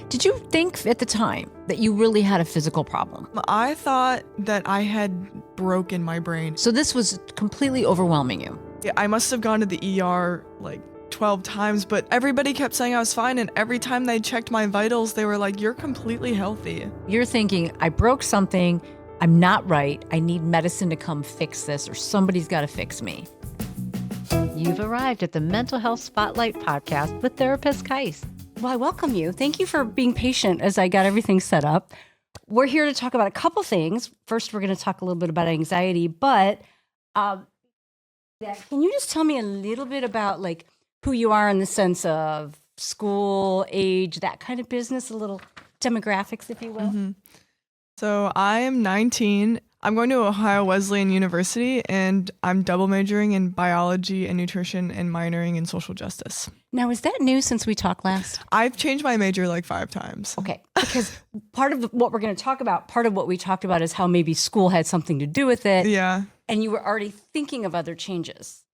Did you think at the time that you really had a physical problem? I thought that I had broken my brain. So this was completely overwhelming you. Yeah, I must have gone to the ER like 12 times, but everybody kept saying I was fine, and every time they checked my vitals, they were like, you're completely healthy. You're thinking, I broke something, I'm not right, I need medicine to come fix this, or somebody's got to fix me. You've arrived at the Mental Health Spotlight podcast with therapist Caise. Well, I welcome you. Thank you for being patient as I got everything set up. We're here to talk about a couple things. First, we're going to talk a little bit about anxiety, but can you just tell me a little bit about like who you are in the sense of school, age, that kind of business, a little demographics, if you will? Mm-hmm. So I am 19. I'm going to Ohio Wesleyan University, and I'm double majoring in biology and nutrition and minoring in social justice. Now, is that new since we talked last? I've changed my major like 5 times. Okay, because part of what we're going to talk about, part of what we talked about is how maybe school had something to do with it. Yeah. And you were already thinking of other changes.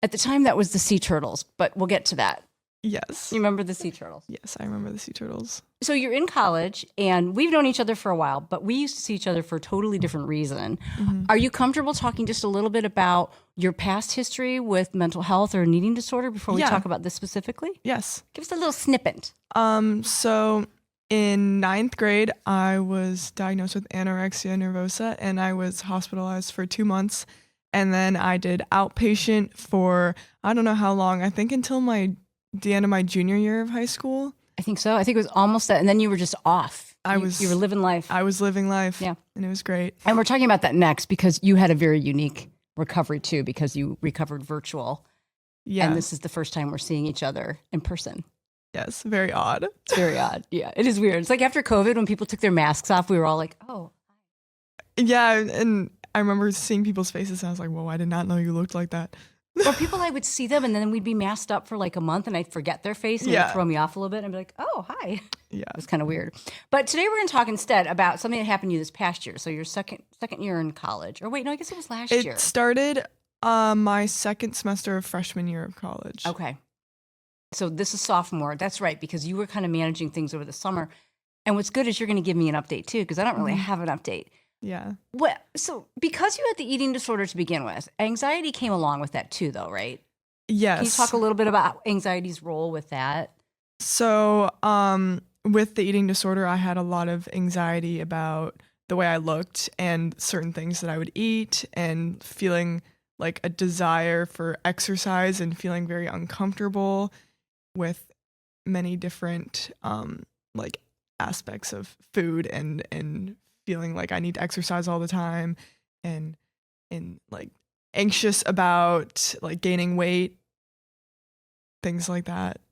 At the time, that was the sea turtles, but we'll get to that. Yes. You remember the sea turtles? Yes, I remember the sea turtles. So you're in college, and we've known each other for a while, but we used to see each other for a totally different reason. Mm-hmm. Are you comfortable talking just a little bit about your past history with mental health or an eating disorder before we talk about this specifically? Yes. Give us a little snippet. So in 9th grade, I was diagnosed with anorexia nervosa, and I was hospitalized for 2 months. And then I did outpatient for, I don't know how long, I think until the end of my junior year of high school. I think so. I think it was almost that. And then you were just off. You were living life. I was living life. Yeah. And it was great. And we're talking about that next because you had a very unique recovery too, because you recovered virtual. Yeah. And this is the first time we're seeing each other in person. Yes. Very odd. It's very odd. Yeah. It is weird. It's like after COVID, when people took their masks off, we were all like, oh. Yeah. And I remember seeing people's faces and I was like, whoa, I did not know you looked like that. Or people, I would see them and then we'd be masked up for like a month and I'd forget their face and it would throw me off a little bit and I'd be like, oh, hi. Yeah. It was kind of weird. But today we're going to talk instead about something that happened to you this past year. So your second year in college. Or wait, no, I guess it was last year. It started my second semester of freshman year of college. Okay. So this is sophomore. That's right, because you were kind of managing things over the summer. And what's good is you're going to give me an update too, because I don't really have an update. Yeah. So because you had the eating disorder to begin with, anxiety came along with that too, though, right? Yes. Can you talk a little bit about anxiety's role with that? So with the eating disorder, I had a lot of anxiety about the way I looked and certain things that I would eat and feeling like a desire for exercise and feeling very uncomfortable with many different like aspects of food and feeling like I need to exercise all the time and like anxious about like gaining weight, things like that.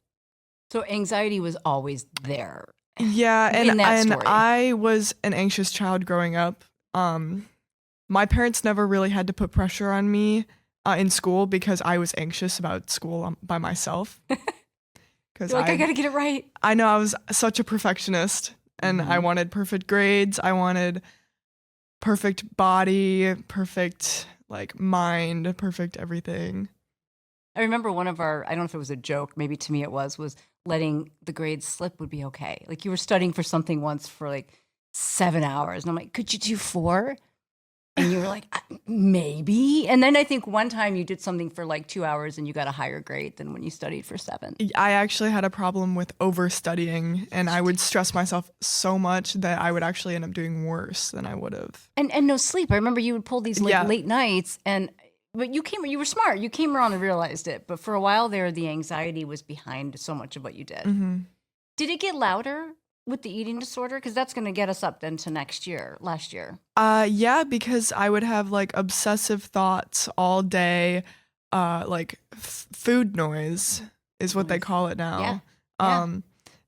So anxiety was always there. Yeah, and I was an anxious child growing up. My parents never really had to put pressure on me in school because I was anxious about school by myself. Because I got to get it right. I know I was such a perfectionist. And I wanted perfect grades. I wanted perfect body, perfect like mind, perfect everything. I remember one of our, I don't know if it was a joke, maybe to me it was letting the grades slip would be okay. Like you were studying for something once for like 7 hours. And I'm like, could you do 4? And you were like, maybe. And then I think one time you did something for like 2 hours and you got a higher grade than when you studied for 7. I actually had a problem with overstudying, and I would stress myself so much that I would actually end up doing worse than I would have. And no sleep. I remember you would pull these late nights, but you were smart. You came around and realized it. But for a while there, the anxiety was behind so much of what you did. Mm-hmm. Did it get louder with the eating disorder? Because that's going to get us up then to last year. Yeah, because I would have like obsessive thoughts all day, like food noise is what they call it now. Yeah.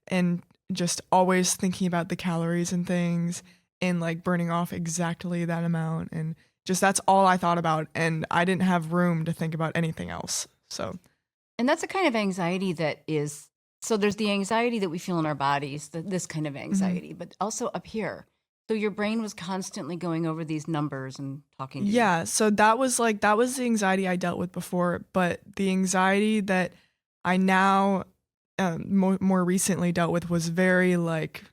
And just always thinking about the calories and things and like burning off exactly that amount. And just that's all I thought about. And I didn't have room to think about anything else. So. And that's a kind of anxiety that is, so there's the anxiety that we feel in our bodies, this kind of anxiety, but also up here. So your brain was constantly going over these numbers and talking to you. So that was the anxiety I dealt with before, but the anxiety that I now more recently dealt with was very like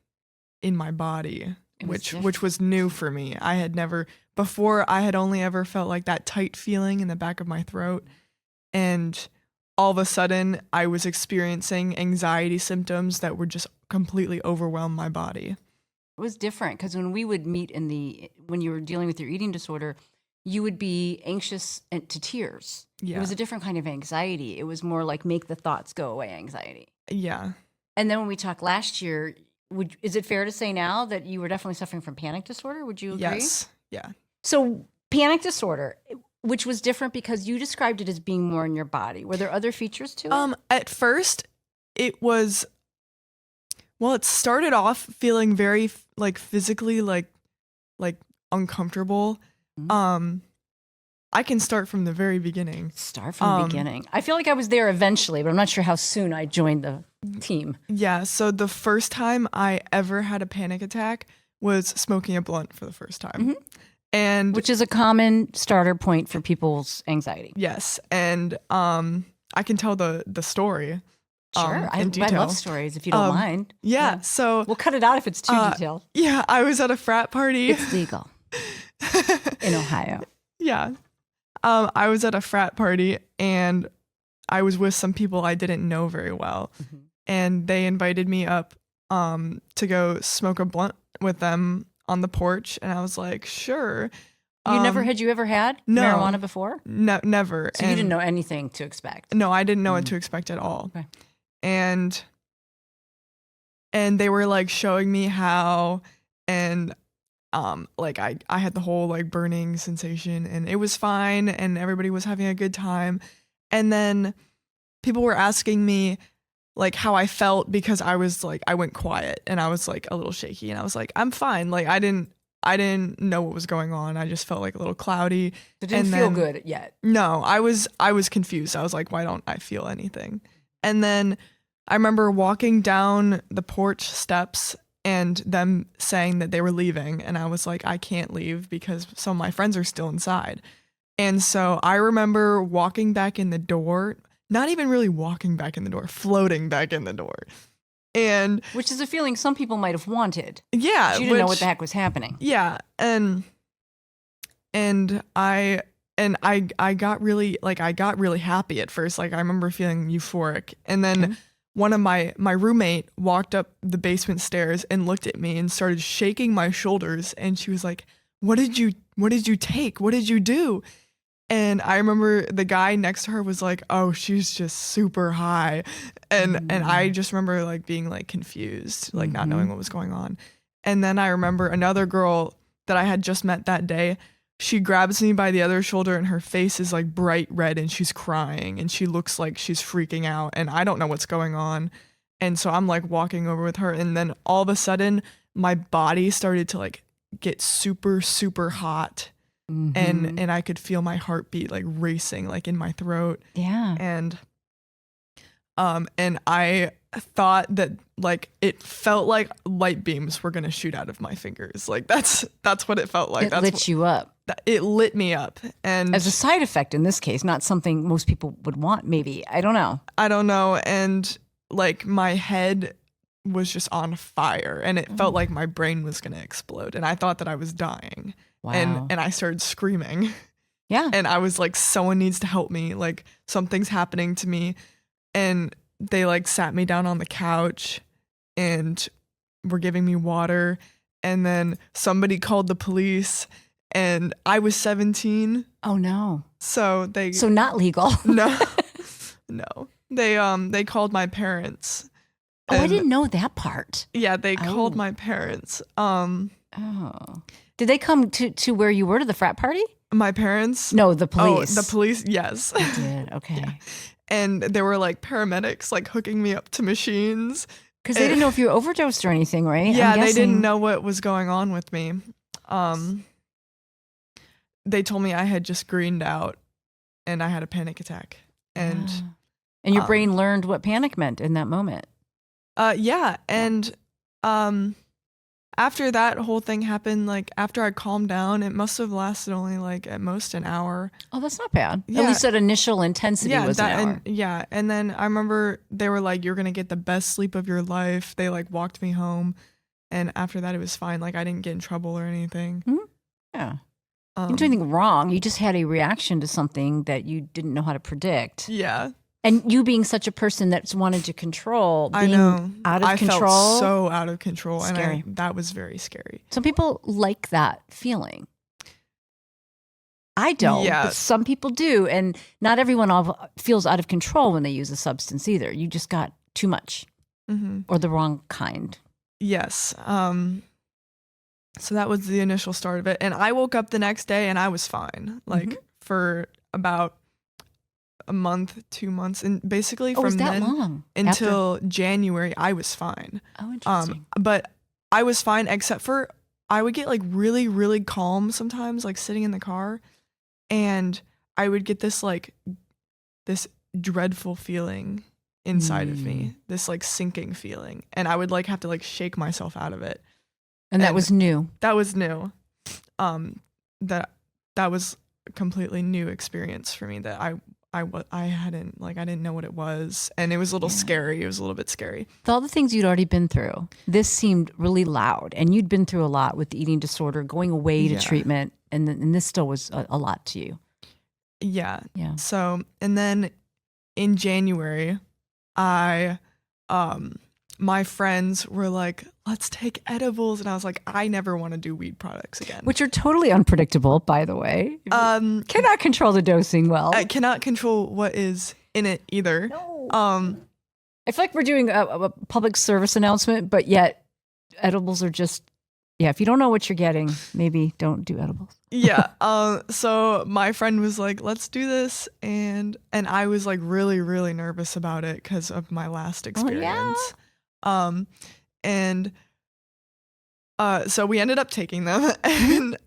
in my body, which was new for me. I had never before. I had only ever felt like that tight feeling in the back of my throat, and all of a sudden I was experiencing anxiety symptoms that would just completely overwhelm my body. It was different because when we would meet when you were dealing with your eating disorder, you would be anxious and to tears. Yeah. It was a different kind of anxiety. It was more like make the thoughts go away anxiety. Yeah. And then when we talked last year, is it fair to say now that you were definitely suffering from panic disorder? Would you agree? Yes. Yeah. So panic disorder, which was different because you described it as being more in your body. Were there other features to it? At first, it was. Well, it started off feeling very like physically like uncomfortable. Mm-hmm. I can start from the very beginning. Start from the beginning. I feel like I was there eventually, but I'm not sure how soon I joined the team. Yeah, so the first time I ever had a panic attack was smoking a blunt for the first time. Mm-hmm. And which is a common starter point for people's anxiety. Yes, and I can tell the story. Sure, I love stories if you don't mind. Yeah, so we'll cut it out if it's too detailed. Yeah, I was at a frat party. It's legal in Ohio. Yeah, I was at a frat party and I was with some people I didn't know very well, and they invited me up to go smoke a blunt with them on the porch, and I was like, sure. Had you ever had marijuana before? No, never. So you didn't know anything to expect? No, I didn't know what to expect at all. Okay. And they were like showing me how, and like I had the whole like burning sensation and it was fine and everybody was having a good time. And then people were asking me like how I felt because I was like, I went quiet and I was like a little shaky and I was like, I'm fine. Like I didn't know what was going on. I just felt like a little cloudy. It didn't feel good yet. No, I was confused. I was like, why don't I feel anything? And then I remember walking down the porch steps and them saying that they were leaving. And I was like, I can't leave because some of my friends are still inside. And so I remember walking back in the door, not even really walking back in the door, floating back in the door. And which is a feeling some people might have wanted. Yeah. But you didn't know what the heck was happening. Yeah. And I got really happy at first. Like I remember feeling euphoric. And then one of my roommate walked up the basement stairs and looked at me and started shaking my shoulders. And she was like, what did you take? What did you do? And I remember the guy next to her was like, oh, she's just super high. And I just remember like being like confused, like not knowing what was going on. And then I remember another girl that I had just met that day. She grabs me by the other shoulder and her face is like bright red and she's crying and she looks like she's freaking out and I don't know what's going on. And so I'm like walking over with her and then all of a sudden my body started to like get super, super hot. And I could feel my heartbeat like racing like in my throat. Yeah. And I thought that like it felt like light beams were gonna shoot out of my fingers. Like that's what it felt like. It lit you up. It lit me up. And as a side effect in this case, not something most people would want, maybe. I don't know. And like my head was just on fire and it felt like my brain was gonna explode. And I thought that I was dying. Wow. And I started screaming. Yeah. And I was like, someone needs to help me. Like something's happening to me. And they like sat me down on the couch and were giving me water. And then somebody called the police and I was 17. Oh no. So not legal. No. They called my parents. Oh, I didn't know that part. Yeah, they called my parents. Oh. Did they come to where you were to the frat party? My parents? No, the police. Oh, the police, yes. They did, okay. Yeah. And there were like paramedics like hooking me up to machines. Because they didn't know if you overdosed or anything, right? Yeah, they didn't know what was going on with me. They told me I had just greened out and I had a panic attack. And your brain learned what panic meant in that moment. Yeah. And after that whole thing happened, like after I calmed down, it must have lasted only like at most an hour. Oh, that's not bad. Yeah. At least that initial intensity was an hour. And then I remember they were like, "You're gonna get the best sleep of your life." They like walked me home, and after that, it was fine. Like I didn't get in trouble or anything. Mm-hmm. Yeah, you didn't do anything wrong. You just had a reaction to something that you didn't know how to predict. Yeah. And you being such a person that's wanted to control, being I know. out of control. I felt so out of control, Scary. and that was very scary. Some people like that feeling. I don't, but some people do. And not everyone feels out of control when they use a substance either. You just got too much or the wrong kind. Yes. So that was the initial start of it. And I woke up the next day and I was fine, like for about a month, 2 months. And basically from then long? until January, I was fine. Oh, interesting. But I was fine except for I would get like really, really calm sometimes, like sitting in the car. And I would get this like this dreadful feeling inside of me, this like sinking feeling. And I would like have to like shake myself out of it. And that was new. That was new. That was a completely new experience for me that I hadn't, like, I didn't know what it was. And it was a little scary. It was a little bit scary. With all the things you'd already been through, this seemed really loud. And you'd been through a lot with the eating disorder, going away to treatment. And this still was a lot to you. Yeah. Yeah. So, and then in January, my friends were like, let's take edibles. And I was like, I never want to do weed products again. Which are totally unpredictable, by the way. Cannot control the dosing well. I cannot control what is in it either. No. I feel like we're doing a public service announcement, but yet edibles are just, if you don't know what you're getting, maybe don't do edibles. So my friend was like, let's do this. And I was like really, really nervous about it because of my last experience. So we ended up taking them, and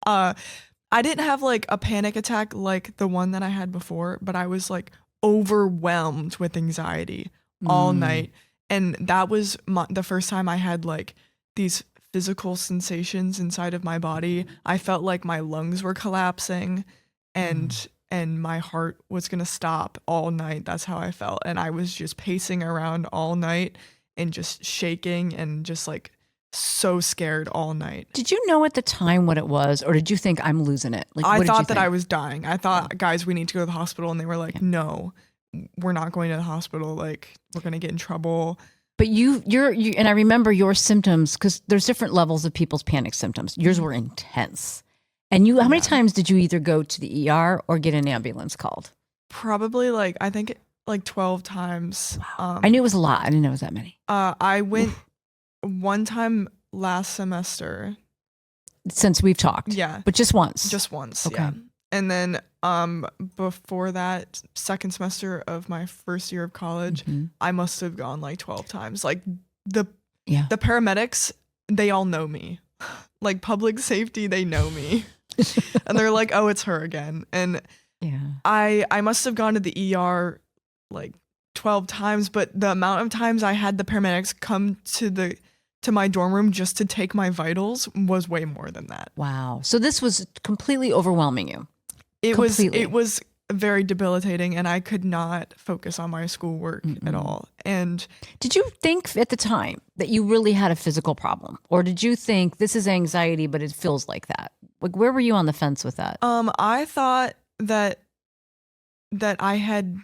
I didn't have like a panic attack like the one that I had before, but I was like overwhelmed with anxiety all night. And that was the first time I had like these physical sensations inside of my body. I felt like my lungs were collapsing and my heart was going to stop all night. That's how I felt. And I was just pacing around all night and just shaking and just like so scared all night. Did you know at the time what it was, or did you think I'm losing it? Like, I thought that I was dying. I thought, guys, we need to go to the hospital. And they were like, no, we're not going to the hospital. Like, we're going to get in trouble. But you, and I remember your symptoms, because there's different levels of people's panic symptoms. Yours were intense. And how many times did you either go to the ER or get an ambulance called? Probably like, I think like 12 times. Wow. I knew it was a lot. I didn't know it was that many. I went one time last semester. Since we've talked. Yeah. But just once. Just once. Okay. Yeah. And then before that, second semester of my first year of college, I must have gone like 12 times. Like the paramedics, they all know me. Like public safety, they know me. And they're like, oh, it's her again. And I must have gone to the ER like 12 times, but the amount of times I had the paramedics come to my dorm room just to take my vitals was way more than that. Wow. So this was completely overwhelming you. It was very debilitating, and I could not focus on my schoolwork at all. And did you think at the time that you really had a physical problem, or did you think this is anxiety, but it feels like that? Like, where were you on the fence with that? I thought that I had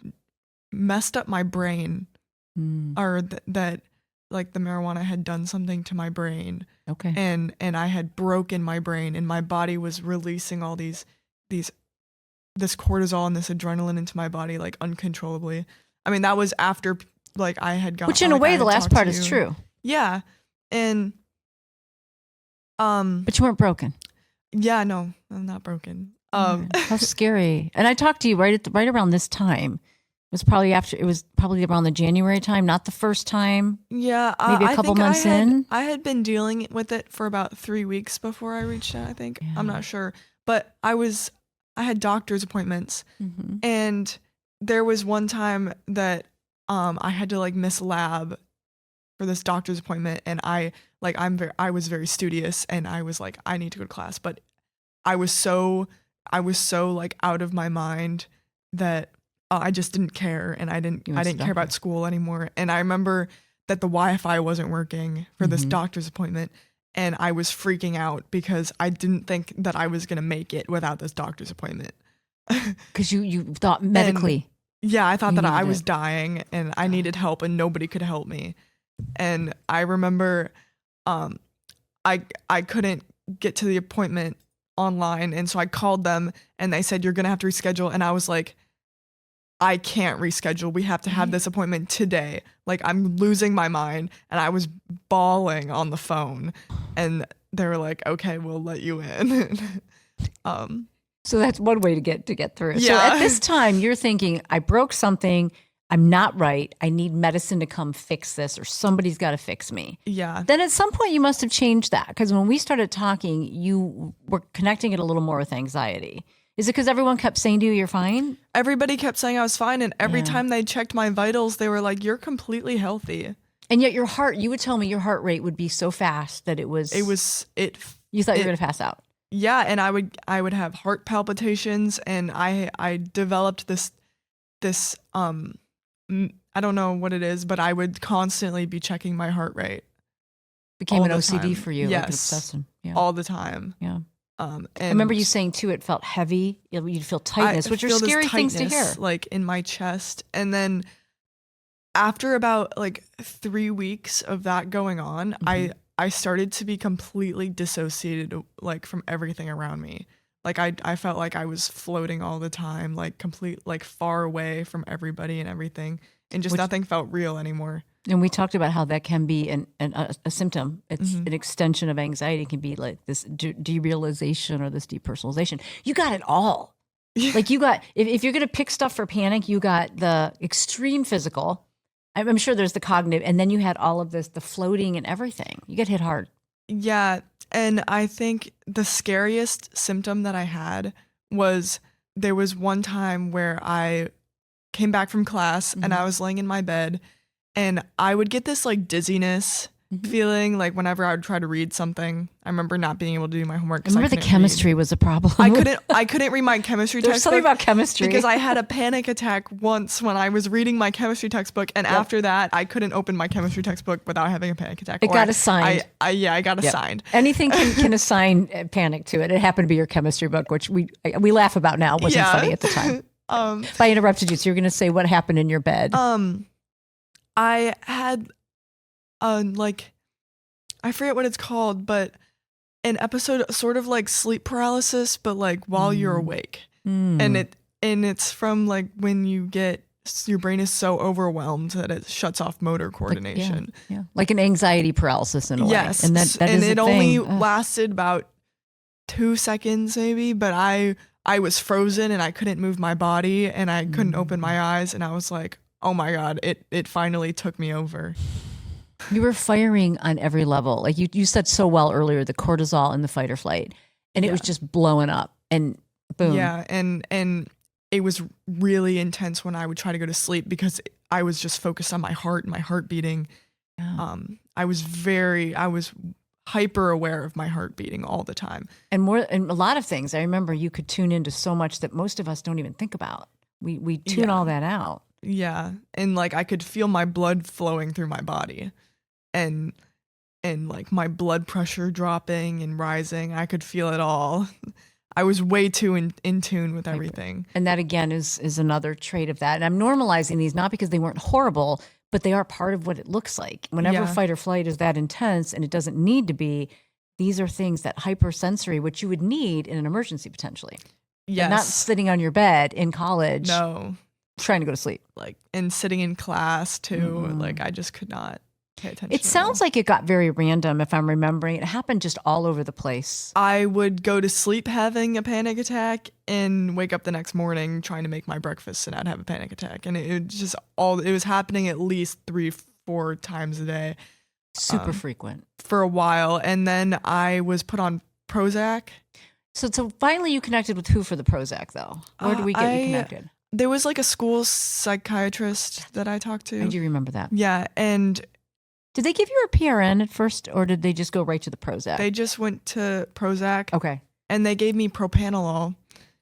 messed up my brain, or that like the marijuana had done something to my brain. Okay. And I had broken my brain, and my body was releasing all this cortisol and this adrenaline into my body like uncontrollably. I mean, that was after like I had gotten, which in a way the last part is true. Yeah. And but you weren't broken. Yeah, no, I'm not broken. How scary. And I talked to you right around this time. It was probably around the January time, not the first time. Yeah, maybe a couple months in. I had been dealing with it for about 3 weeks before I reached out, I think. Yeah. I'm not sure. But I had doctor's appointments, and there was one time that I had to like miss lab for this doctor's appointment, and I was very studious, and I was like, I need to go to class, but I was so like out of my mind that I just didn't care, and I didn't care about school anymore. And I remember that the Wi-Fi wasn't working for this doctor's appointment, and I was freaking out because I didn't think that I was gonna make it without this doctor's appointment. Because you thought medically. Yeah, I thought that I was dying and I needed help and nobody could help me. And I remember I couldn't get to the appointment online, and so I called them and they said, you're gonna have to reschedule. And I was like, I can't reschedule. We have to have this appointment today. Like, I'm losing my mind. And I was bawling on the phone, and they were like, okay, we'll let you in. So that's one way to get through. Yeah. So at this time, you're thinking, I broke something. I'm not right. I need medicine to come fix this, or somebody's got to fix me. Yeah. Then at some point, you must have changed that, because when we started talking, you were connecting it a little more with anxiety. Is it because everyone kept saying to you, you're fine? Everybody kept saying I was fine. And every time they checked my vitals, they were like, you're completely healthy. And yet your heart, you would tell me your heart rate would be so fast that you thought you were going to pass out. Yeah, and I would have heart palpitations, and I developed this I don't know what it is, but I would constantly be checking my heart rate. Became an OCD for you, yes, like an obsession. Yeah. All the time. Yeah. And I remember you saying too, it felt heavy. You'd feel tightness, which are scary things to hear. Like in my chest, and then after about like 3 weeks of that going on, I started to be completely dissociated, like, from everything around me. Like I felt like I was floating all the time, like like far away from everybody and everything, and just nothing felt real anymore. And we talked about how that can be a symptom. It's an extension of anxiety. It can be like this derealization or this depersonalization. You got it all. Like you got, if you're going to pick stuff for panic, you got the extreme physical. I'm sure there's the cognitive, and then you had all of this, the floating and everything. You get hit hard. Yeah. And I think the scariest symptom that I had was, there was one time where I came back from class and I was laying in my bed, and I would get this like dizziness feeling, like whenever I would try to read something. I remember not being able to do my homework. I remember the chemistry was a problem. I couldn't read my chemistry textbook. There's something about chemistry. Because I had a panic attack once when I was reading my chemistry textbook, and after that, I couldn't open my chemistry textbook without having a panic attack. It got assigned. I got assigned. Anything can assign panic to it. It happened to be your chemistry book, which we laugh about now. It wasn't funny at the time. But I interrupted you, so you're going to say what happened in your bed. I had like, I forget what it's called, but an episode sort of like sleep paralysis, but like while you're awake. And it's from like when your brain is so overwhelmed that it shuts off motor coordination. Like an anxiety paralysis in a way. Yes. And that is it only lasted about 2 seconds maybe, but I was frozen and I couldn't move my body and I couldn't open my eyes, and I was like, oh my God, it finally took me over. You were firing on every level. Like you said so well earlier, the cortisol and the fight or flight, and it was just blowing up, and boom. Yeah. And it was really intense when I would try to go to sleep because I was just focused on my heart and my heart beating. Yeah. I was hyper aware of my heart beating all the time. And a lot of things. I remember you could tune into so much that most of us don't even think about. We tune all that out. Yeah. And like I could feel my blood flowing through my body, and like my blood pressure dropping and rising. I could feel it all. I was way too in tune with everything. And that again is another trait of that. And I'm normalizing these not because they weren't horrible, but they are part of what it looks like. Whenever fight or flight is that intense, and it doesn't need to be, these are things that hypersensory, which you would need in an emergency potentially. Yes. And not sitting on your bed in college. No. Trying to go to sleep. Like, and sitting in class too. Like I just could not pay attention. It sounds like it got very random, if I'm remembering. It happened just all over the place. I would go to sleep having a panic attack and wake up the next morning trying to make my breakfast and I'd have a panic attack. And it was happening at least 3-4 times a day. Super frequent. For a while. And then I was put on Prozac. So finally you connected with who for the Prozac though? Where do we get you connected? There was like a school psychiatrist that I talked to. I do remember that. Yeah. And Did they give you a PRN at first, or did they just go right to the Prozac? They just went to Prozac. Okay. And they gave me propanolol.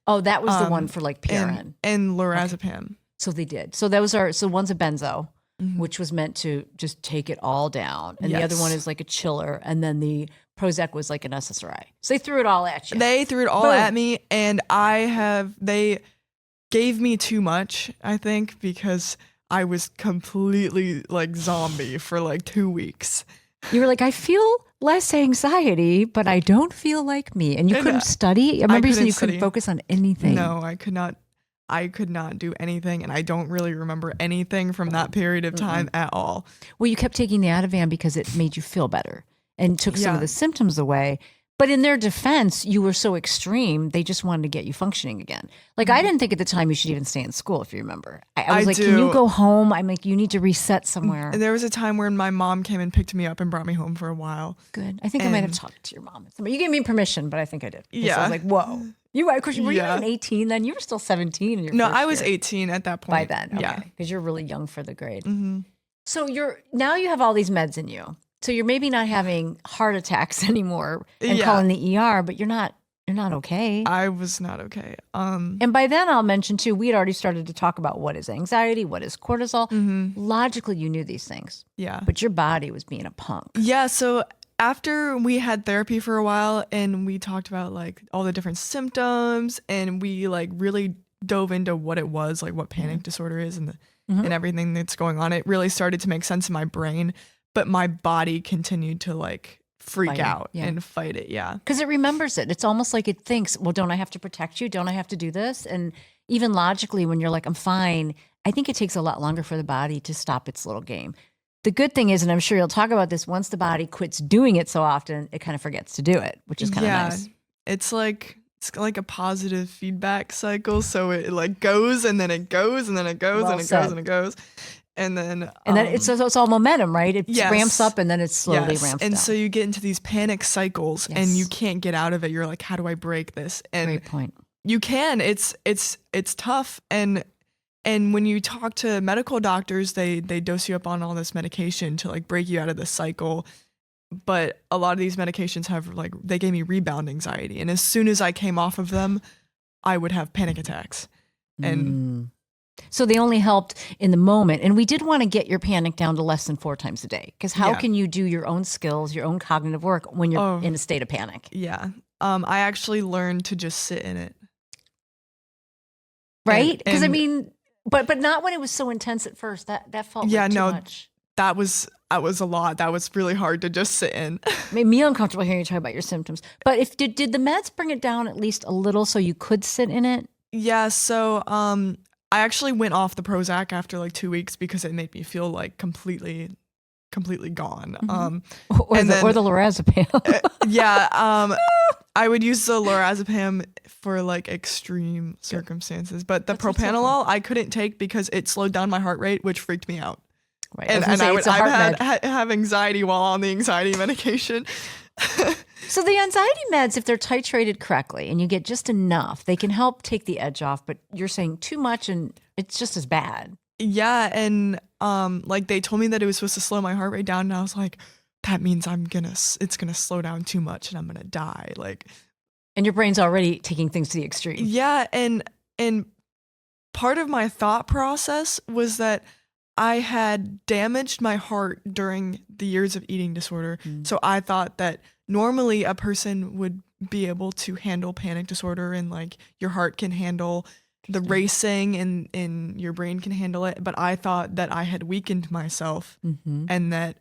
Oh, that was the one for like PRN. And lorazepam. Okay. So they did. So those are, so one's a benzo, which was meant to just take it all down. And the other one is like a chiller. And then the Prozac was like an SSRI. So they threw it all at you. They threw it all at me. And they gave me too much, I think, because I was completely like zombie for like 2 weeks. You were like, I feel less anxiety, but I don't feel like me. And you couldn't study? I remember you saying you couldn't focus on anything. No, I could not do anything. And I don't really remember anything from that period of time at all. Well, you kept taking the Ativan because it made you feel better and took some of the symptoms away. But in their defense, you were so extreme, they just wanted to get you functioning again. Like, I didn't think at the time you should even stay in school, if you remember. I was like, can you go home? I'm like, you need to reset somewhere. And there was a time when my mom came and picked me up and brought me home for a while. Good. I think I might have talked to your mom. You gave me permission, but I think I did. Yeah. So I was like, whoa. Of course, were you even 18 then? You were still 17 in your No, first I was year. 18 at that point. By then, okay. Yeah. Because you're really young for the grade. Mm-hmm. So now you have all these meds in you. So you're maybe not having heart attacks anymore and calling the ER, but you're not okay. I was not okay. And by then I'll mention too, we had already started to talk about what is anxiety, what is cortisol. Logically, you knew these things. Yeah. But your body was being a punk. Yeah. So after we had therapy for a while and we talked about like all the different symptoms and we like really dove into what it was, like what panic disorder is and everything that's going on, it really started to make sense in my brain. But my body continued to like freak out and fight it. Yeah. Because it remembers it. It's almost like it thinks, well, don't I have to protect you? Don't I have to do this? And even logically, when you're like, I'm fine, I think it takes a lot longer for the body to stop its little game. The good thing is, and I'm sure you'll talk about this, once the body quits doing it so often, it kind of forgets to do it, which is kind of nice. It's like a positive feedback cycle. So it like goes and then it goes and then it goes and it goes and it goes. And then it's all momentum, right? It ramps up and then it slowly ramps down. And so you get into these panic cycles and you can't get out of it. You're like, how do I break this? And great point. You can. It's tough. And when you talk to medical doctors, they dose you up on all this medication to like break you out of this cycle. But a lot of these medications have like, they gave me rebound anxiety. And as soon as I came off of them, I would have panic attacks. And so they only helped in the moment. And we did want to get your panic down to less than 4 times a day. Because how can you do your own skills, your own cognitive work when you're in a state of panic? Yeah. I actually learned to just sit in it. Right? Because I mean, but not when it was so intense at first. That felt like too much. That was a lot. That was really hard to just sit in. Made me uncomfortable hearing you talk about your symptoms. But did the meds bring it down at least a little so you could sit in it? Yeah. So I actually went off the Prozac after like 2 weeks because it made me feel like completely gone. Or the lorazepam. I would use the lorazepam for like extreme circumstances, but the propanolol I couldn't take because it slowed down my heart rate, which freaked me out. Right. And I would have anxiety while on the anxiety medication. So the anxiety meds, if they're titrated correctly and you get just enough, they can help take the edge off. But you're saying too much and it's just as bad. Yeah. And like they told me that it was supposed to slow my heart rate down. And I was like, that means it's going to slow down too much and I'm going to die. And your brain's already taking things to the extreme. Yeah. And part of my thought process was that I had damaged my heart during the years of eating disorder. So I thought that normally a person would be able to handle panic disorder and like your heart can handle the racing and your brain can handle it. But I thought that I had weakened myself and that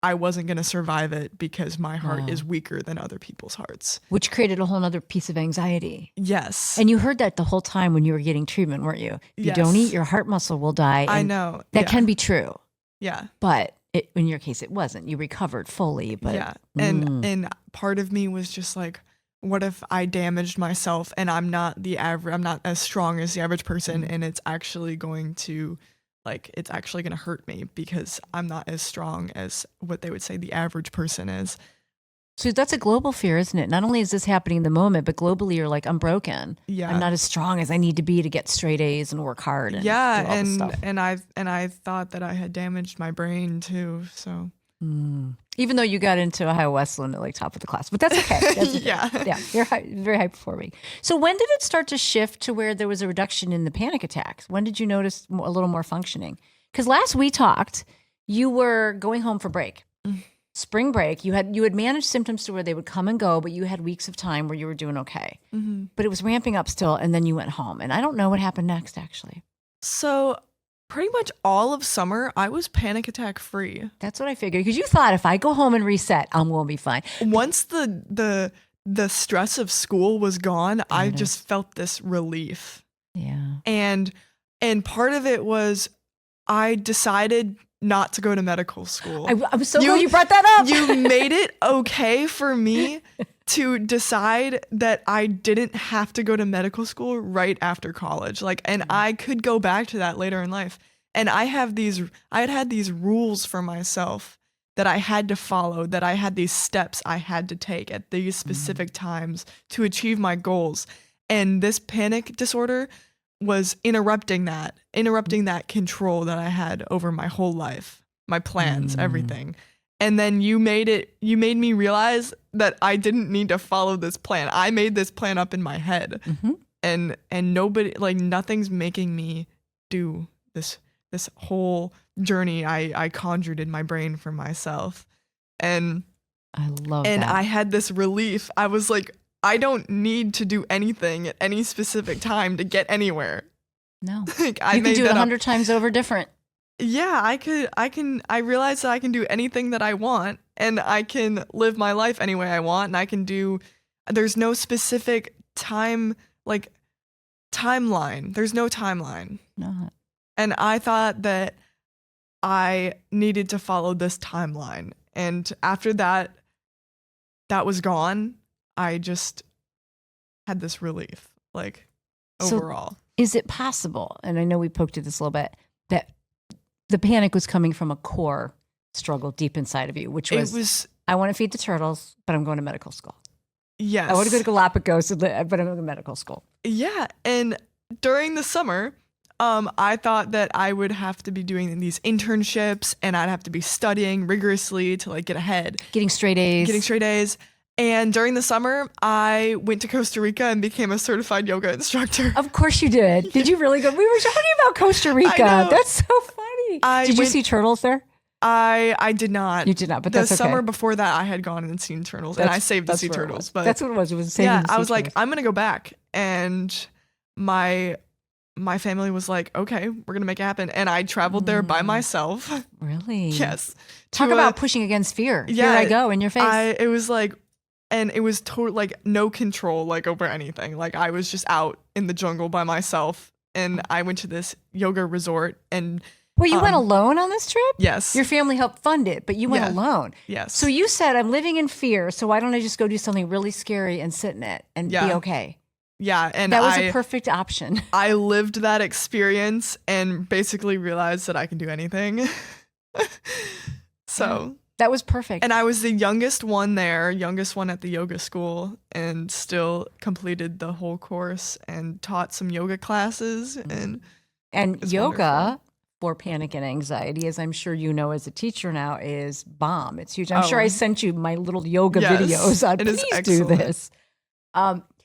I wasn't going to survive it because my heart is weaker than other people's hearts. Which created a whole other piece of anxiety. Yes. And you heard that the whole time when you were getting treatment, weren't you? If you don't eat, your heart muscle will die. I know. That can be true. Yeah. But in your case, it wasn't. You recovered fully. But yeah. And part of me was just like, what if I damaged myself and I'm not as strong as the average person and it's actually going to hurt me because I'm not as strong as what they would say the average person is. So that's a global fear, isn't it? Not only is this happening in the moment, but globally you're like, I'm broken. Yeah. I'm not as strong as I need to be to get straight A's and work hard and do all this stuff. And I thought that I had damaged my brain too. So even though you got into Ohio Wesleyan at like top of the class, but that's okay. That's okay. Yeah, you're very high performing. So when did it start to shift to where there was a reduction in the panic attacks? When did you notice a little more functioning? Because last we talked, you were going home for break. Spring break, you had managed symptoms to where they would come and go, but you had weeks of time where you were doing okay. But it was ramping up still, and then you went home. And I don't know what happened next, actually. So pretty much all of summer, I was panic attack free. That's what I figured, because you thought if I go home and reset, I'm going to be fine. Once the stress of school was gone, I just felt this relief. Yeah. And part of it was I decided not to go to medical school. I'm so glad you brought that up. You made it okay for me to decide that I didn't have to go to medical school right after college. And I could go back to that later in life. And I had these rules for myself that I had to follow, that I had these steps I had to take at these specific times to achieve my goals. And this panic disorder was interrupting that control that I had over my whole life, my plans, everything. And then you made me realize that I didn't need to follow this plan. I made this plan up in my head. And nobody, nothing's making me do this whole journey I conjured in my brain for myself. And I love that. And I had this relief. I was like, I don't need to do anything at any specific time to get anywhere. No. You can do it 100 times over different. Yeah, I realized that I can do anything that I want, and I can live my life any way I want, and there's no specific timeline. There's no timeline. Not. And I thought that I needed to follow this timeline. And after that was gone, I just had this relief, overall. So is it possible, and I know we poked at this a little bit, that the panic was coming from a core struggle deep inside of you, which was I want to feed the turtles, but I'm going to medical school. Yes. I want to go to Galapagos, but I'm going to medical school. Yeah. And during the summer, I thought that I would have to be doing these internships, and I'd have to be studying rigorously to get ahead. Getting straight A's. And during the summer, I went to Costa Rica and became a certified yoga instructor. Of course you did. Did you really go? We were talking about Costa Rica. That's so funny. Did you see turtles there? I did not. You did not, but that's okay. The summer before that, I had gone and seen turtles, and I saved the sea turtles. But that's what it was. It was saving the sea I was turtles. like, I'm going to go back. And my family was like, okay, we're going to make it happen. And I traveled there by myself. Really? Yes. Talk about pushing against fear. Yeah, Here I go in your face. It was and it was totally no control over anything. I was just out in the jungle by myself, and I went to this yoga resort. And well, you went alone on this trip? Yes. Your family helped fund it, but you went alone. Yes. So you said, I'm living in fear, so why don't I just go do something really scary and sit in it and be okay? Yeah, and that was a perfect option. I lived that experience and basically realized that I can do anything. So... Yeah. That was perfect. And I was the youngest one at the yoga school, and still completed the whole course and taught some yoga classes. And yoga wonderful. For panic and anxiety, as I'm sure you know as a teacher now, is bomb. It's huge. I'm sure I sent you my little yoga videos on please do this.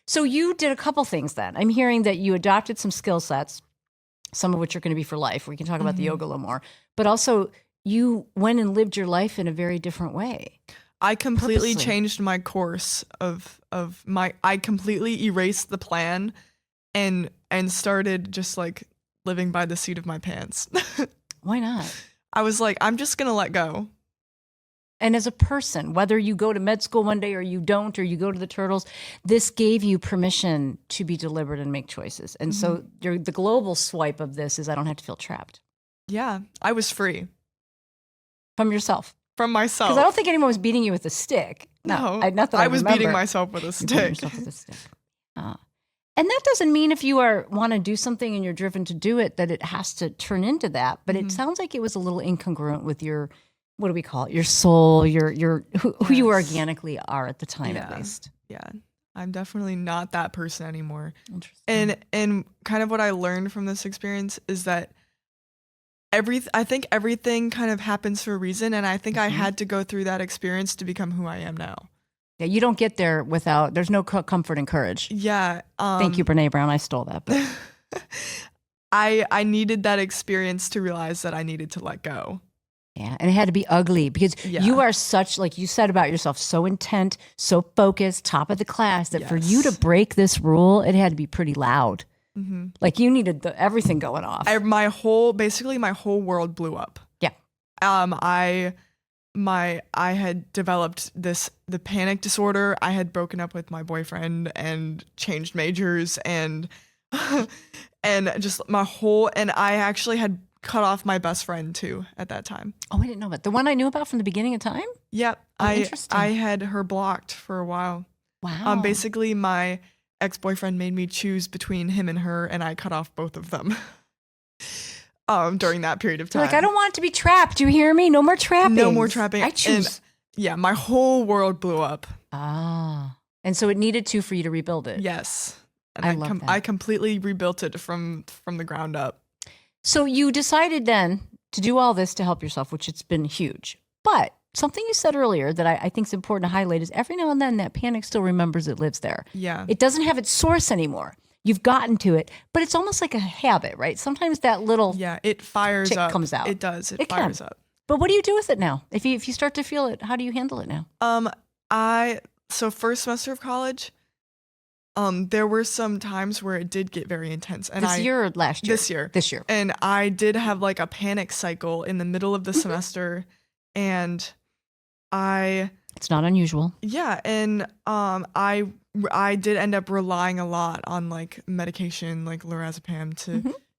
So you did a couple things then. I'm hearing that you adopted some skill sets, some of which are going to be for life. We can talk about the yoga a little more. But also, you went and lived your life in a very different way. I completely changed my course I completely erased the plan and started just living by the seat of my pants. Why not? I was like, I'm just going to let go. And as a person, whether you go to med school one day or you don't, or you go to the turtles, this gave you permission to be deliberate and make choices. And so the global swipe of this is I don't have to feel trapped. Yeah, I was free. From yourself. From myself. Because I don't think anyone was beating you with a stick. No, not that I was remember. beating myself with a stick. You beat yourself with a stick. And that doesn't mean if you want to do something and you're driven to do it, that it has to turn into that. But it sounds like it was a little incongruent with your what do we call it? Your soul, your who you Yes. organically are at the time, Yeah. at least. Yeah. I'm definitely not that person anymore. Interesting. And kind of what I learned from this experience is that I think everything kind of happens for a reason, and I think I had to go through that experience to become who I am now. Yeah, you don't get there without, there's no comfort and courage. Yeah. Thank you, Brene Brown. I stole that. But I needed that experience to realize that I needed to let go. yeah, and it had to be ugly because Yeah. you are such, like you said about yourself, so intent, so focused, top of the class, that for you to Yes. break this rule, it had to be pretty loud. Mm-hmm. Like you needed everything going off. My whole world blew up. Yeah. I had developed the panic disorder. I had broken up with my boyfriend and changed majors and and just and I actually had cut off my best friend too at that time. Oh, I didn't know about the one I knew about from the beginning of time. Yep. Oh, interesting. I had her blocked for a while. Wow. Basically my ex-boyfriend made me choose between him and her, and I cut off both of them. During that period of time. You're like, I don't want to be trapped. Do you hear me? No more trapping. No more trapping. I choose. And, yeah, my whole world blew up. Ah. And so it needed to for you to rebuild it. Yes. And I love that. I completely rebuilt it from the ground up. So you decided then to do all this to help yourself, which it's been huge. But something you said earlier that I think is important to highlight is every now and then that panic still remembers it lives there. Yeah. It doesn't have its source anymore. You've gotten to it, but it's almost like a habit, right? Sometimes that little it fires tick up. comes out. It does. It can. fires up. But what do you do with it now? If you start to feel it, how do you handle it now? So first semester of college, there were some times where it did get very intense. And This year or last year? This year. And I did have like a panic cycle in the middle of the semester, and It's not unusual. Yeah, and I did end up relying a lot on like medication, like lorazepam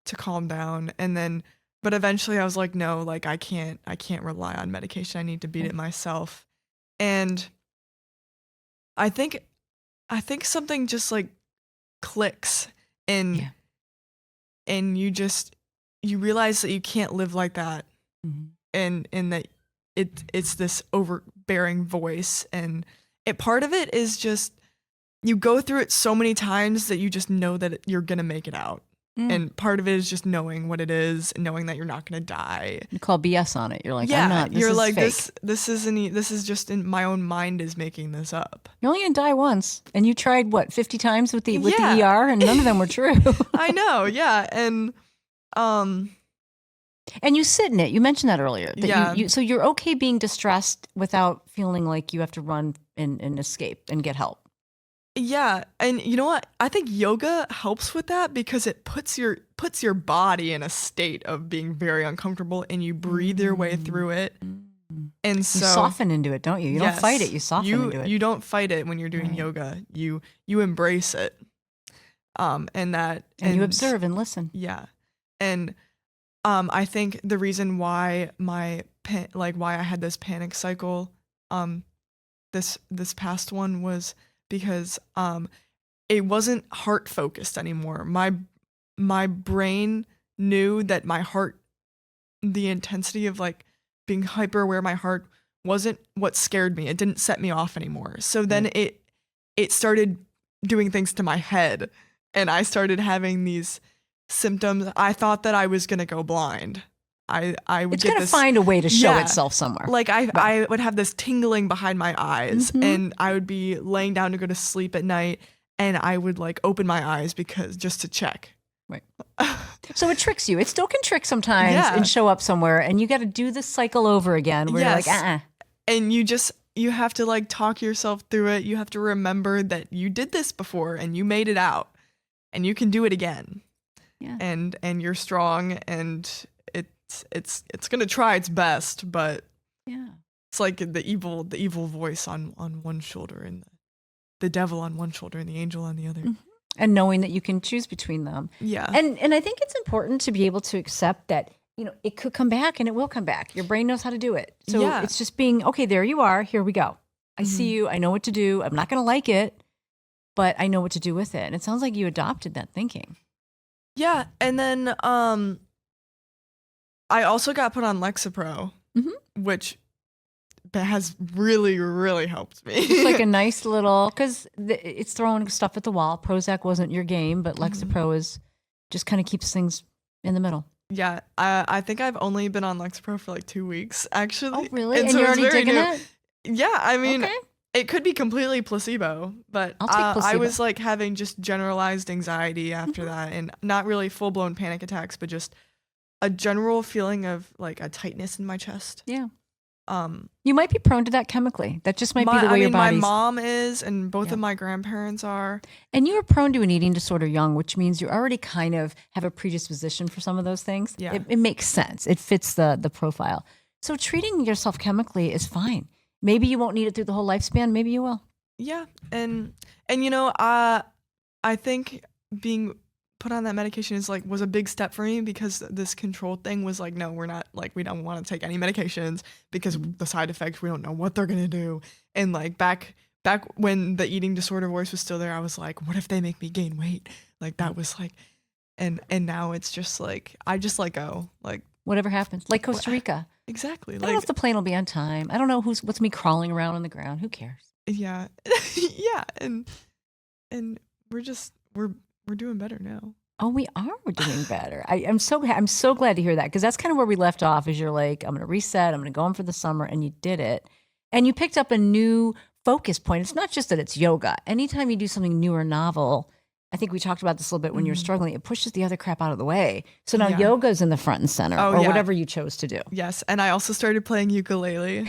to calm down, and then but eventually I was like, no, like I can't rely on medication. I need to beat it myself. And I think something just like clicks, and you realize that you can't live like that, and that it's this overbearing voice, and part of it is just you go through it so many times that you just know that you're gonna make it out, and part of it is just knowing what it is and knowing that you're not gonna die. You call BS on it. You're like, yeah, I'm not. This you're is like fake. this isn't. This is just in my own mind is making this up. You're only gonna die once, and you tried what 50 times with the Yeah. ER, and none of them were true. I know, yeah, and And you sit in it. You mentioned that earlier. That Yeah. so you're okay being distressed without feeling like you have to run and escape and get help. yeah, and you know what? I think yoga helps with that because it puts your body in a state of being very uncomfortable, and you breathe your way through it. And so You soften into it, don't you? You don't fight it. You soften into it. You don't fight it when you're doing yoga. You embrace it. And you observe and listen. Yeah. And I think the reason why why I had this panic cycle this past one was because it wasn't heart focused anymore. My brain knew that my heart, the intensity of like being hyper aware of my heart wasn't what scared me. It didn't set me off anymore. So then it started doing things to my head, and I started having these symptoms. I thought that I was gonna go blind. I would It's get gonna this, find a way to show itself somewhere. like I would have this tingling behind my eyes, and I would be laying down to go to sleep at night, and I would like open my eyes just to check. Right. So it tricks you. It still can trick sometimes Yeah. and show up somewhere, and you got to do this cycle over again. Where Yes. you're like, And you have to like talk yourself through it. You have to remember that you did this before and you made it out, and you can do it again. Yeah. And you're strong, and it's gonna try its best, but yeah. it's like the evil voice on one shoulder, and the devil on one shoulder, and the angel on the other. And knowing that you can choose between them. Yeah. And I think it's important to be able to accept that, it could come back, and it will come back. Your brain knows how to do it. So Yeah. it's just being, okay, there you are. Here we go. I see you. I know what to do. I'm not going to like it, but I know what to do with it. And it sounds like you adopted that thinking. Yeah, and then I also got put on Lexapro, which has really, really helped me. It's like a nice little, because it's throwing stuff at the wall. Prozac wasn't your game, but Lexapro is just kind of keeps things in the middle. Yeah, I think I've only been on Lexapro for like 2 weeks, actually. Oh, really? And so you're it's already very digging new. it? Yeah, I mean, Okay. it could be completely placebo, but I'll take I placebo. was like having just generalized anxiety after that, and not really full-blown panic attacks, but just a general feeling of like a tightness in my chest. Yeah. You might be prone to that chemically. That just might be the way your body's... my mom is, and both of my grandparents are. And you were prone to an eating disorder young, which means you already kind of have a predisposition for some of those things. Yeah. It makes sense. It fits the profile. So treating yourself chemically is fine. Maybe you won't need it through the whole lifespan. Maybe you will. Yeah, and you know, I think being put on that medication was a big step for me, because this control thing was like, no, we're not, like, we don't want to take any medications because the side effects, we don't know what they're gonna do. And like back when the eating disorder voice was still there, I was like, what if they make me gain weight? Like that was like, and now it's just like, I just let go, like whatever happens, like Costa Rica. Exactly. I don't know if the plane will be on time. I don't know what's me crawling around on the ground. Who cares? Yeah. Yeah, and we're doing better now. Oh, we are doing better. I'm so glad to hear that, because that's kind of where we left off. Is you're like, I'm going to reset. I'm going to go in for the summer, and you did it, and you picked up a new focus point. It's not just that it's yoga. Anytime you do something new or novel, I think we talked about this a little bit when you're struggling, it pushes the other crap out of the way. So now yoga's in the front and center, or whatever you chose to do. Yes, and I also started playing ukulele.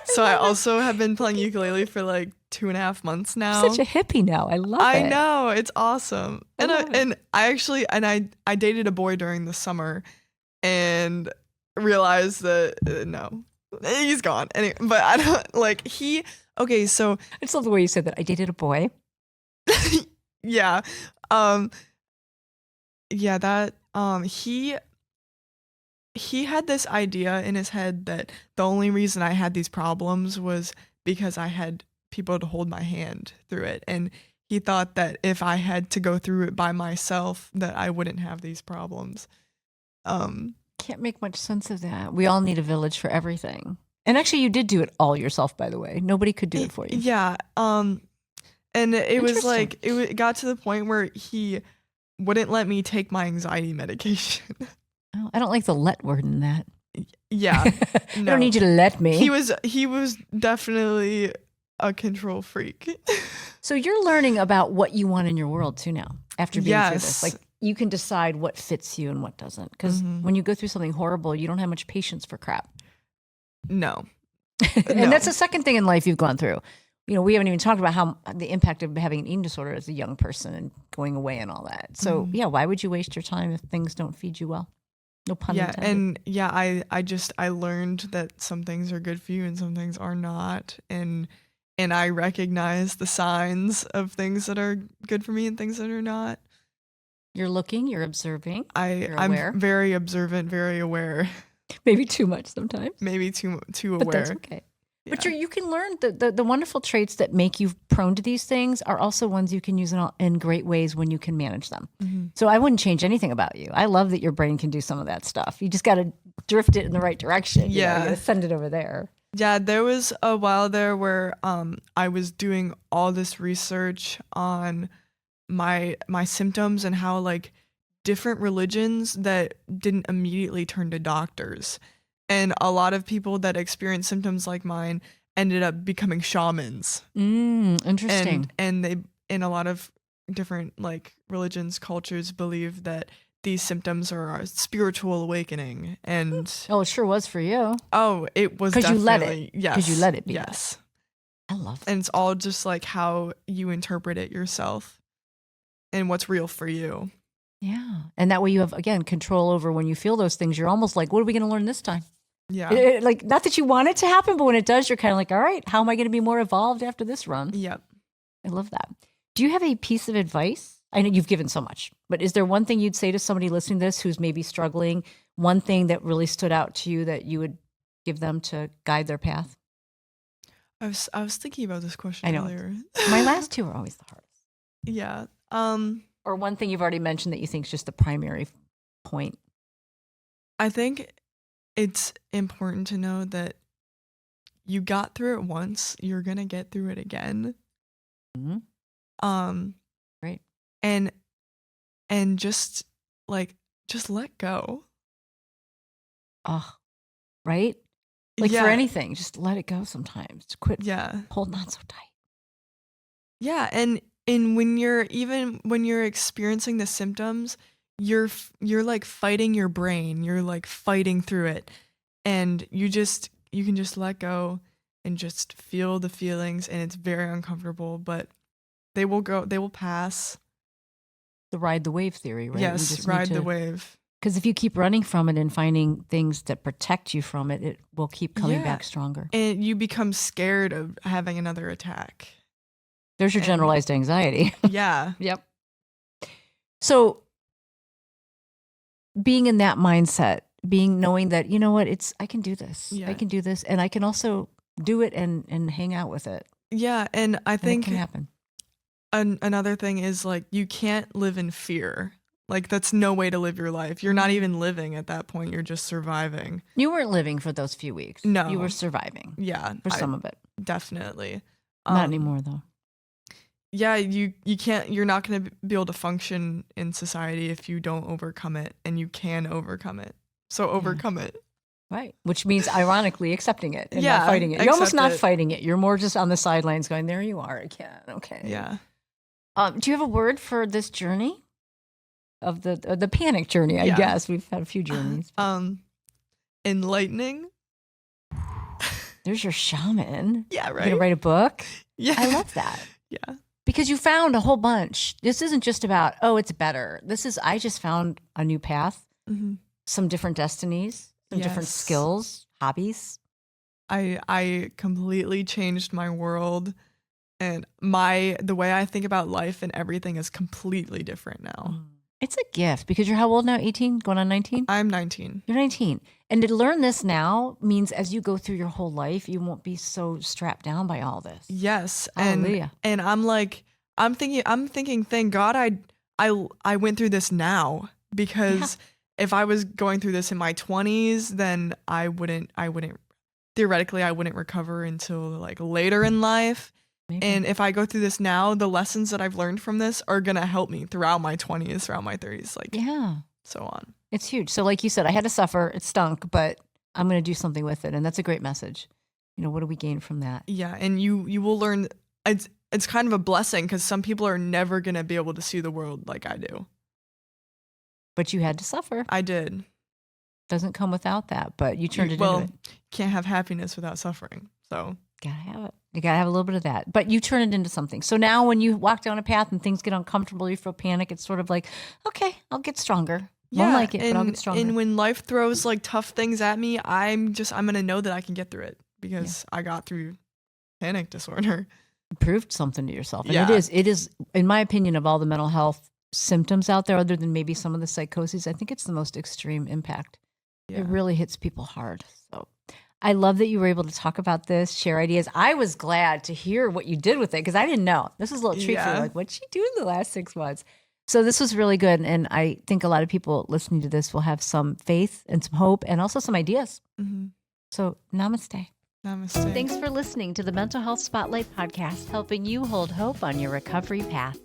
So I also have been playing ukulele for like 2.5 months now. Such a hippie now. I love it. I know, it's awesome. I dated a boy during the summer and realized that no, he's gone. Anyway, but I don't like he. Okay, so I just love the way you said that. I dated a boy. Yeah, that he had this idea in his head that the only reason I had these problems was because I had people to hold my hand through it, and he thought that if I had to go through it by myself, that I wouldn't have these problems. Can't make much sense of that. We all need a village for everything. And actually, you did do it all yourself, by the way. Nobody could do it for you. Yeah. And it was like, it got to the point where he wouldn't let me take my anxiety medication. Oh, I don't like the let word in that. Yeah. I don't need you to let me. He was definitely a control freak. So you're learning about what you want in your world too now, after being through this. Like, you can decide what fits you and what doesn't. Because when you go through something horrible, you don't have much patience for crap. No. And that's the second thing in life you've gone through. You know, we haven't even talked about how the impact of having an eating disorder as a young person and going away and all that. So yeah, why would you waste your time if things don't feed you well? No pun intended. And yeah, I learned that some things are good for you and some things are not. And I recognize the signs of things that are good for me and things that are not. You're looking, you're observing. I'm aware. Very observant, very aware. Maybe too much sometimes. Maybe too aware. But that's okay. Yeah. But you can learn the wonderful traits that make you prone to these things are also ones you can use in great ways when you can manage them. Mm-hmm. So I wouldn't change anything about you. I love that your brain can do some of that stuff. You just got to drift it in the right direction. Yeah. You got to send it over there. Yeah, there was a while there where I was doing all this research on my symptoms and how like different religions that didn't immediately turn to doctors. And a lot of people that experienced symptoms like mine ended up becoming shamans. Interesting. And they, in a lot of different like religions, cultures, believe that these symptoms are a spiritual awakening. And it sure was for you. Oh, it was because you let it. Yes. Because you let it be. Yes. I love that. And it's all just like how you interpret it yourself and what's real for you. Yeah. And that way you have, again, control over when you feel those things. You're almost like, what are we going to learn this time? Yeah. Like, not that you want it to happen, but when it does, you're kind of like, all right, how am I going to be more evolved after this run? Yep. I love that. Do you have a piece of advice? I know you've given so much, but is there one thing you'd say to somebody listening to this who's maybe struggling, one thing that really stood out to you that you would give them to guide their path? I was thinking about this question earlier. My last two are always the hardest. Yeah. Or one thing you've already mentioned that you think is just the primary point. I think it's important to know that you got through it once, you're gonna get through it again. Mhm. Right. And just let go. Oh, right? Like for anything, just let it go sometimes. Quit Yeah. holding on so tight. Yeah, and when you're experiencing the symptoms, you're like fighting your brain. You're like fighting through it. And you can just let go and just feel the feelings, and it's very uncomfortable, but they will pass. The ride the wave theory, right? Yes, ride the wave. Because if you keep running from it and finding things that protect you from it, it will keep coming back stronger. And you become scared of having another attack. There's your generalized anxiety. Yeah. Yep. So being in that mindset, knowing that, you know what, I can do this. Yeah. I can do this. And I can also do it and hang out with it. Yeah. And I think it can happen. Another thing is like, you can't live in fear. Like, that's no way to live your life. You're not even living at that point. You're just surviving. You weren't living for those few weeks. No. You were surviving. Yeah. For some of it. Definitely. Not anymore, though. Yeah, you're not going to be able to function in society if you don't overcome it, and you can overcome it. So overcome it. Right. Which means ironically accepting it and not fighting it. You're almost not fighting it. You're more just on the sidelines going, there you are again. Okay. Yeah. Do you have a word for this journey of the panic journey? I guess we've had a few journeys. Enlightening. There's your shaman. Yeah, right. You're gonna write a book. Yeah. I love that. Yeah. Because you found a whole bunch. This isn't just about, it's better. I just found a new path, some different destinies, some different skills, hobbies. I completely changed my world, and the way I think about life and everything is completely different now. It's a gift because you're how old now? 18? Going on 19? I'm 19. You're 19. And to learn this now means as you go through your whole life, you won't be so strapped down by all this. Yes. Hallelujah. And I'm thinking, thank God I went through this now, because if I was going through this in my 20s, then I wouldn't theoretically recover until like later in life. Maybe. And if I go through this now, the lessons that I've learned from this are going to help me throughout my 20s, throughout my 30s, so on. It's huge. So like you said, I had to suffer. It stunk, but I'm going to do something with it. And that's a great message. What do we gain from that? Yeah. And you will learn. It's kind of a blessing, because some people are never going to be able to see the world like I do. But you had to suffer. I did. Doesn't come without that, but you turned it into it. Can't have happiness without suffering. So gotta have it. You gotta have a little bit of that, but you turn it into something. So now when you walk down a path and things get uncomfortable, you feel panic, it's sort of like, okay, I'll get stronger. Won't like it, but I'll get stronger. And when life throws like tough things at me, I'm gonna know that I can get through it, because I got through panic disorder. You proved something to yourself. And it is, in my opinion, of all the mental health symptoms out there, other than maybe some of the psychoses, I think it's the most extreme impact. Yeah. It really hits people hard. So I love that you were able to talk about this, share ideas. I was glad to hear what you did with it, because I didn't know. This was a little treat for you. Like, what'd she do in the last 6 months? So this was really good. And I think a lot of people listening to this will have some faith and some hope and also some ideas. Mm-hmm. So namaste. Namaste. Thanks for listening to the Mental Health Spotlight podcast, helping you hold hope on your recovery path.